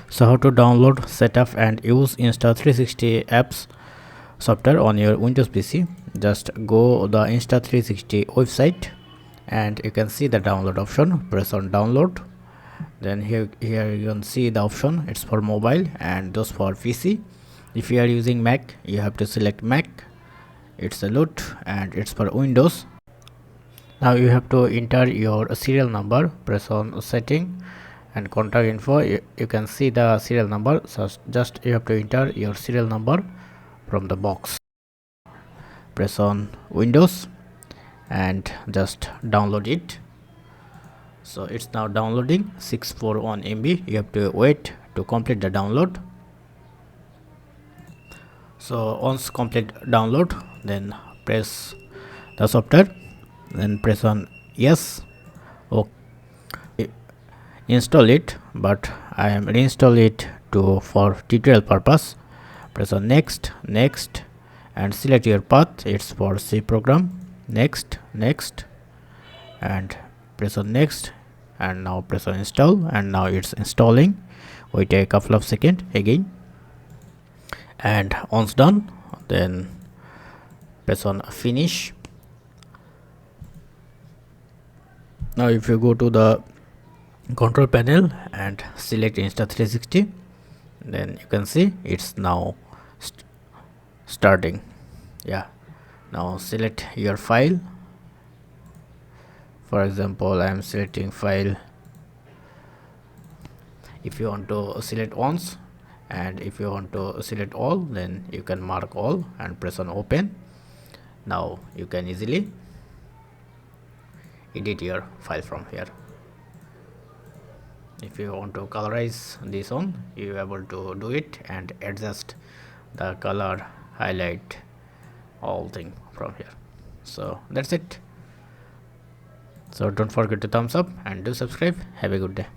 So how to download, set up and use Insta360 apps software on your Windows PC? Just go the Insta360 website and you can see the download option. Press on download. Then here you can see the option. It's for mobile and those for PC. If you are using Mac, you have to select Mac. It's a load and it's for Windows. Now you have to enter your serial number. Press on setting and contact info. You can see the serial number, so just you have to enter your serial number from the box. Press on Windows and just download it. So it's now downloading 641 MB. You have to wait to complete the download. So once complete download, then press the software, then press on yes. Okay, install it, but I am reinstall it for tutorial purpose. Press on next and select your path. It's for C program. Next and press on next, and now press on install, and now it's installing. Wait a couple of seconds again, and once done, then press on finish. Now if you go to the control panel and select Insta360, then you can see it's now starting. Yeah, now select your file. For example, I am selecting file. If you want to select once, and if you want to select all, then you can mark all and press on open. Now you can easily edit your file from here. If you want to colorize this one, you are able to do it and adjust the color, highlight, all thing from here. So that's it. So don't forget to thumbs up and do subscribe. Have a good day.